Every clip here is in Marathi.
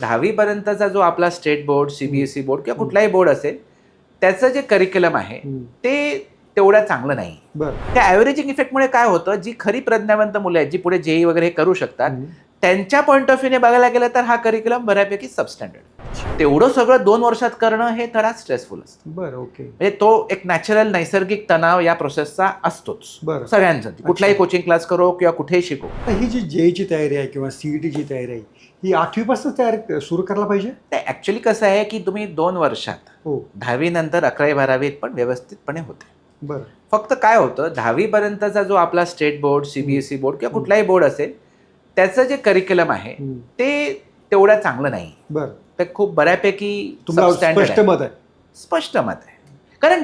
10वी पर्यंतचा जो आपला स्टेट बोर्ड, सीबीएसई बोर्ड किंवा कुठलाही बोर्ड असेल, त्याचं जे करिक्युलम आहे ते तेवढं चांगलं नाही. बरं. त्या ॲव्हरेजिंग इफेक्टमुळे काय होतं, जी खरी प्रज्ञावंत मुलं आहेत, जी पुढे जेई वगैरे हे करू शकतात, त्यांच्या पॉईंट ऑफ व्ह्यूने बघायला गेलं तर हा करिक्युलम बऱ्यापैकी सबस्टँडर्ड. तेवढं सगळं 2 वर्षात करणं हे थोडा स्ट्रेसफुल असतं. बरं, ओके. म्हणजे तो एक नॅचरल नैसर्गिक तणाव या प्रोसेसचा असतोच बरं. सगळ्यांसाठी. कुठलाही कोचिंग क्लास करो किंवा कुठेही शिको. तर ही जी जेईची तयारी आहे किंवा सीईटीची तयारी आहे, ही 8वी पासून तयारी सुरू करायला पाहिजे? ते ॲक्च्युली कसं आहे की तुम्ही 2 वर्षात हो. 10वी नंतर 11वी 12वीत पण व्यवस्थितपणे होते. बरं. फक्त काय होतं, 10वी पर्यंतचा जो आपला स्टेट बोर्ड, सीबीएसई बोर्ड किंवा कुठलाही बोर्ड असेल, त्याचं जे करिक्युलम आहे ते तेवढं चांगलं नाही. बरं. ते खूप बऱ्यापैकी तुमचं सबस्टँडर्ड स्पष्ट आहे. मत आहे. स्पष्ट मत आहे. कारण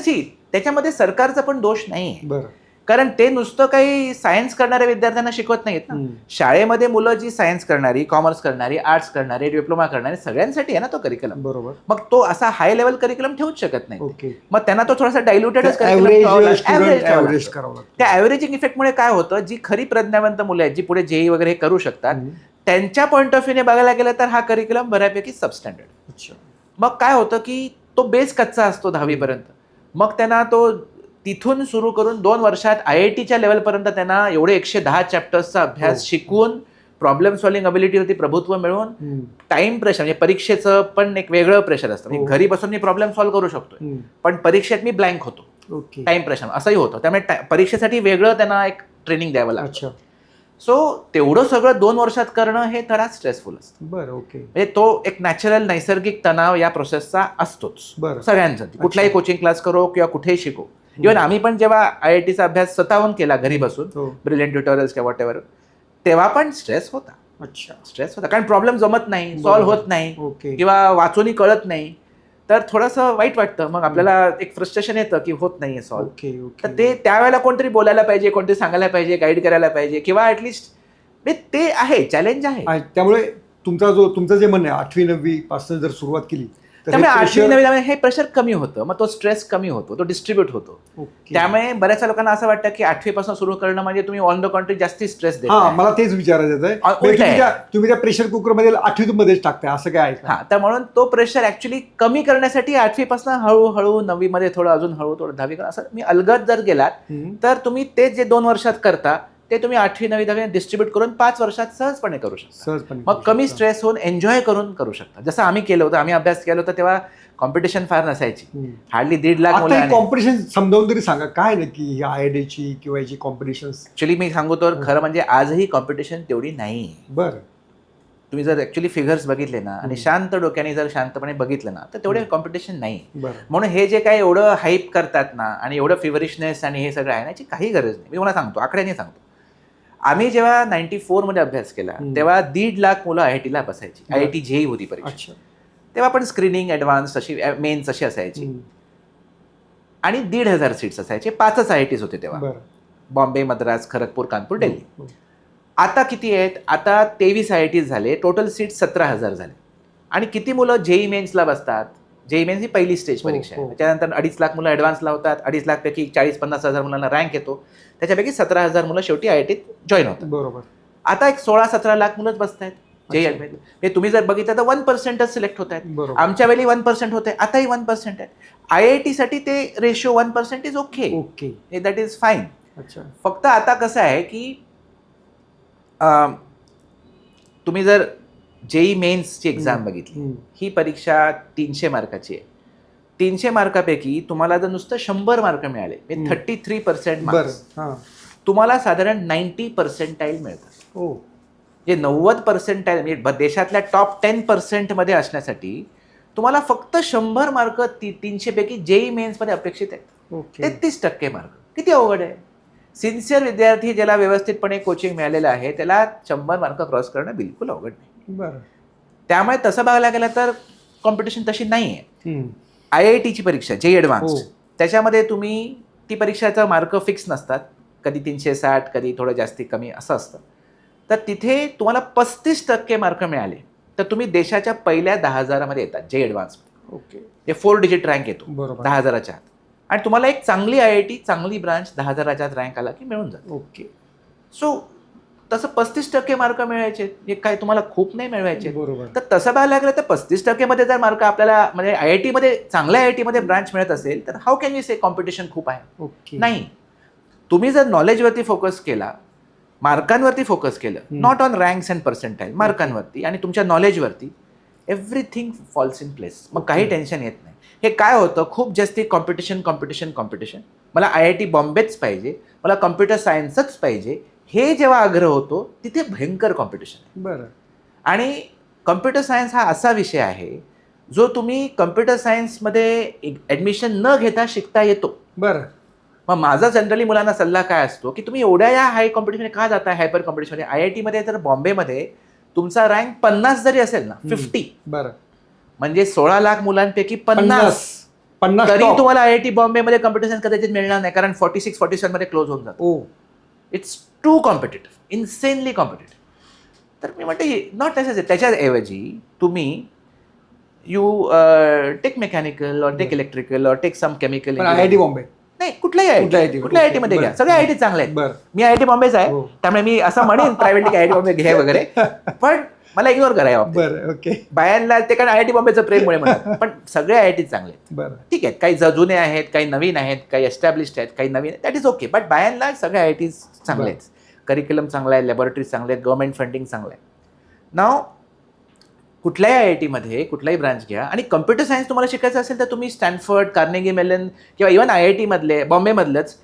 त्याच्यामध्ये सरकारचा पण दोष नाही आहे. बरं. कारण ते नुसतं काही सायन्स करणाऱ्या विद्यार्थ्यांना शिकवत नाहीत ना. शाळेमध्ये मुलं जी सायन्स करणारी, कॉमर्स करणारी, आर्ट्स करणारी, डिप्लोमा करणारी सगळ्यांसाठी आहे ना तो करिक्युलम. बरोबर. मग तो असा हाय लेवल करिक्युलम ठेवूच शकत नाही. ओके. मग त्यांना तो थोडासा डायल्युटेडच ॲव्हरेज करावं लागतं. त्या ॲव्हरेजिंग इफेक्टमुळे काय होतं, जी खरी प्रज्ञावंत मुलं आहेत, जी पुढे जेई वगैरे हे करू शकतात, त्यांच्या पॉईंट ऑफ व्ह्यूने बघायला गेलं तर हा करिक्युलम बऱ्यापैकी सबस्टँडर्ड. अच्छा. मग काय होतं की तो बेस कच्चा असतो 10वी पर्यंत. मग त्यांना तो तिथून सुरू करून 2 वर्षात IITच्या लेवलपर्यंत त्यांना एवढे 110 चॅप्टर्सचा अभ्यास शिकवून प्रॉब्लेम सॉल्व्हिंग अबिलिटीवरती प्रभुत्व मिळवून टाइम प्रेशर, म्हणजे परीक्षेचं पण एक वेगळं प्रेशर असतं. म्हणजे घरी बसून मी प्रॉब्लेम सॉल्व्ह करू शकतो, पण परीक्षेत मी ब्लँक होतो. ओके. टाइम प्रेशर असंही होतं. त्यामुळे परीक्षेसाठी वेगळं त्यांना एक ट्रेनिंग द्यावं लागतं. अच्छा. सो तेवढं सगळं 2 वर्षात करणं हे थोडा स्ट्रेसफुल असतं. बरं, ओके. म्हणजे तो एक नॅचरल नैसर्गिक तणाव या प्रोसेसचा असतोच बरं. सगळ्यांसाठी. कुठलाही कोचिंग क्लास करो किंवा कुठेही शिको. इव्हन आम्ही पण जेव्हा IITचा अभ्यास स्वतःहून केला घरी बसून, ब्रिलियंट ट्युटोरियल्स किंवा वॉट एव्हर, तेव्हा पण स्ट्रेस होता. अच्छा. स्ट्रेस होता कारण प्रॉब्लेम जमत नाही, सॉल्व्ह होत नाही ओके. किंवा वाचूनही कळत नाही, तर थोडंसं वाईट वाटतं. मग आपल्याला एक फ्रस्ट्रेशन येतं की होत नाहीये सॉल्व्ह. ओके. तर ओके. ते त्यावेळेला कोणतरी बोलायला पाहिजे, कोणतरी सांगायला पाहिजे, गाईड करायला पाहिजे किंवा ऍटलिस्ट ते आहे, चॅलेंज आहे. त्यामुळे तुमचं जे म्हणणं आहे 8वी 9वी पासून जर सुरुवात केली तर त्यामुळे 8वी 9वी हे प्रेशर कमी होतं. मग तो स्ट्रेस कमी होतो, तो डिस्ट्रीब्यूट होतो. त्यामुळे बऱ्याच लोकांना असं वाटतं की 8वी पासून सुरू करणं म्हणजे तुम्ही ऑन द कॉन्ट्री जास्ती स्ट्रेस देता. हा, मला तेच विचारायचं आहे. तुम्ही त्या प्रेशर कुकर मध्ये 8वी मध्येच टाकताय असं काय आहे का? हा, तर म्हणून तो प्रेशर ऍक्च्युली कमी करण्यासाठी 8वी पासून हळूहळू 9वी मध्ये थोडं अजून हळू थोडं 10वी असं मी अलगद जर गेलात तर तुम्ही ते जे 2 वर्षात करता ते तुम्ही 8वी 9वी 10वी डिस्ट्रीब्यूट करून 5 वर्षात सहजपणे करू शकता. सहजपणे मग कमी स्ट्रेस होऊन एन्जॉय करून करू शकता. जसं आम्ही केलं होतं, आम्ही अभ्यास केला होता तेव्हा कॉम्पिटिशन फार नसायची. हार्डली 1.5 लाख मुलं. आता कॉम्पिटिशन समजावून तरी सांगा काय नक्की IITची किंवा याची कॉम्पिटिशन? ऍक्च्युली मी सांगू तर खरं म्हणजे आजही कॉम्पिटिशन तेवढी नाही. बरं. तुम्ही जर ऍक्च्युली फिगर्स बघितले ना आणि शांत डोक्याने जर शांतपणे बघितलं ना तर तेवढे कॉम्पिटिशन नाही. म्हणून हे जे काही एवढं हाईप करतात ना आणि एवढं फिवरिशनेस आणि हे सगळं आहे ना, याची काही गरज नाही. मी मला सांगतो, आकड्याने सांगतो. आम्ही जेव्हा 94 मध्ये अभ्यास केला तेव्हा 1.5 लाख मुलं IITला बसायची. IIT जेई होती परीक्षा. तेव्हा पण स्क्रीनिंग ऍडव्हान्स अशी मेन्स अशी असायची आणि 1,500 सीट्स असायचे. 5च IITs होते तेव्हा, बॉम्बे, मद्रास, खरगपूर, कानपूर, दिल्ली. आता किती आहेत? आता 23 IITs झाले. टोटल सीट 17,000 झाले. आणि किती मुलं जेई मेन्सला बसतात? जेई मेन्स ही पहिली स्टेज परीक्षा आहे. त्याच्यानंतर 2.5 लाख मुलं ॲडव्हान्सला होतात. 2.5 लाख पैकी 40-50 हजार मुलांना रँक येतो. त्याच्यापैकी 17,000 मुलं शेवटी IITत जॉईन होतात. बरोबर. आता एक 16-17 लाख मुलंच बसत आहेत जेई ऍडमिट. हे तुम्ही जर बघितलं तर 1%च सिलेक्ट होत आहेत. आमच्या वेळी 1% होते, आताही 1% आहे. IIT साठी ते ratio 1% is okay, that is fine. फक्त आता कसं आहे की तुम्ही जर जेई मेन्सची एक्झाम बघितली, ही परीक्षा 300 मार्काची आहे. 300 मार्कापैकी तुम्हाला जर नुसतं 100 मार्क मिळाले, 33% मार्क्स, तुम्हाला साधारण 90% मिळतात. जे 90% म्हणजे देशातल्या टॉप 10% मध्ये असण्यासाठी तुम्हाला फक्त 100 मार्क 300 पैकी जेई मेन्स मध्ये अपेक्षित आहेत. 33% मार्क किती अवघड आहे. सिन्सिअर विद्यार्थी ज्याला व्यवस्थितपणे कोचिंग मिळालेलं आहे त्याला 100 मार्क क्रॉस करणं बिलकुल अवघड नाही. त्यामुळे तसं बघायला गेलं तर कॉम्पिटिशन तशी नाही आहे. IITची परीक्षा जेई ॲडव्हान्स, त्याच्यामध्ये तुम्ही ती परीक्षाचं मार्क फिक्स नसतात. कधी 360, कधी थोडं जास्ती कमी असं असतं. तर तिथे तुम्हाला 35% मार्क मिळाले तर तुम्ही देशाच्या पहिल्या 10,000 मध्ये येतात जेई ॲडव्हान्स. हे 4 डिजिट रँक येतो 10,000च्या आत. आणि तुम्हाला एक चांगली IIT, चांगली ब्रांच 10,000च्या आत रँक आला की मिळून जातो. सो तसं 35% मार्क मिळायचे, हे काय तुम्हाला खूप नाही मिळवायचे. बरोबर. तर तसं बघायला लागलं तर 35% मध्ये जर मार्क आपल्याला म्हणजे IIT मध्ये चांगल्या IIT मध्ये ब्रांच मिळत असेल तर how can you say competition खूप आहे? ओके. नाही. तुम्ही जर नॉलेजवरती फोकस केला, मार्कांवरती फोकस केलं, not on ranks and percentile, मार्कांवरती आणि तुमच्या नॉलेजवरती, एव्हरीथिंग फॉल्स इन प्लेस. मग काही टेन्शन येत नाही. हे काय होतं, खूप जास्ती कॉम्पिटिशन, मला IIT बॉम्बेच पाहिजे, मला कम्प्युटर सायन्सच पाहिजे, हे जेव्हा आग्रह होतो तिथे भयंकर कॉम्पिटिशन आहे. बरं. आणि कम्प्युटर सायन्स हा असा विषय आहे जो तुम्ही कम्प्युटर सायन्समध्ये ॲडमिशन न घेता शिकता येतो. बरं. मग माझा जनरली मुलांना सल्ला काय असतो की तुम्ही एवढ्या या हाय कॉम्पिटिशन का जाताय, हायपर कॉम्पिटिशनमध्ये? IIT मध्ये तर बॉम्बेमध्ये तुमचा रँक 50 जरी असेल ना, 50, बरं, म्हणजे 16 लाख मुलांपैकी 50 तरी top. तुम्हाला IIT बॉम्बेमध्ये कम्प्युटर सायन्स कदाचित मिळणार नाही, कारण 46-47 मध्ये क्लोज होऊन जातो. Oh. It's too competitive, insanely competitive. तर मी म्हणते नॉट नेसेसरी. त्याच्याऐवजी तुम्ही you tech mechanical or tech electrical or tech some chemical. IIT Bombay नाही, कुठल्याही IIT मध्ये घ्या, सगळे IIT चांगले आहेत. बरं. मी IIT बॉम्बेच आहे, त्यामुळे मी असं म्हणेन प्रायव्हेटली IIT बॉम्बे घ्या वगैरे, पण मला इग्नोर करा. बरं. ओके. बायांना ते कारण IIT बॉम्बेचं प्रेममुळे म्हणतात, पण सगळे IIT चांगले आहेत. बरं. ठीक आहे, काही जुने आहेत, काही नवीन आहेत, काही एस्टॅब्लिश्ड आहेत, काही नवीन आहेत, दॅट इज ओके. बट बायांना सगळे IIT चांगले आहेत. करिक्युलम चांगला आहे, लॅबोरेटरीज चांगले आहेत, गव्हर्नमेंट फंडिंग चांगलं आहे. नाव कुठल्याही IIT मध्ये कुठलाही ब्रांच घ्या, आणि कम्प्युटर सायन्स तुम्हाला शिकायचं असेल तर तुम्ही स्टॅनफर्ड, कार्नेगी मेलन किंवा इव्हन IIT मधले, बॉम्बेमधलंच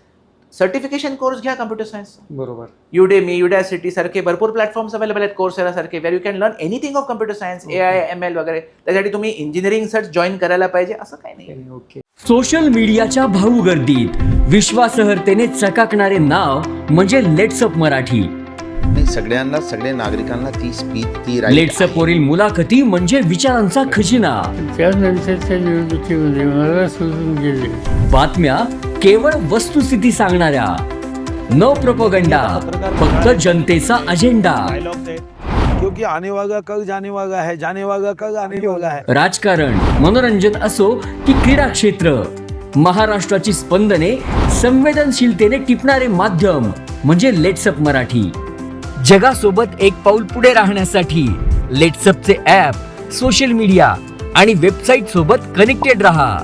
सर्टिफिकेशन कोर्स घ्या कम्प्युटर सायन्स. बरोबर. युडेमी, युडॅसिटी सारखे भरपूर प्लॅटफॉर्म्स अवेलेबल आहेत, कोर्सेरा सारखे, where you can learn anything of computer science, AI, ML वगैरे. त्यासाठी तुम्ही इंजिनिअरिंग सर्च जॉईन करायला पाहिजे असं काही नाही. ओके. सोशल मीडियाच्या भाऊ गर्दीत विश्वासार्हतेने चकाकणारे नाव म्हणजे लेट्सअप मराठी. नाही, सगळ्या नागरिकांना ती स्पीच, ती right लेट्सअप वरील मुलाखती म्हणजे विचारांचा खजिना. त्यानंतरच्या निवडणुकीमध्ये मला सोडून गेले. बातम्या केवळ वस्तुस्थिती सांगणाऱ्या, न प्रोपगंडा, फक्त जनतेचा अजेंडा. क्योंकि आने वाला कल जाने वाला है, जाने वाला कल आने वाला है. राजकारण, मनोरंजन असो की क्रीडा क्षेत्र, महाराष्ट्राची स्पंदने संवेदनशीलतेने टिपणारे माध्यम म्हणजे लेट्सअप मराठी. जगासोबत एक पाऊल पुढे राहण्यासाठी लेट्सअपचे ॲप, सोशल मीडिया आणि वेबसाईट सोबत कनेक्टेड रहा.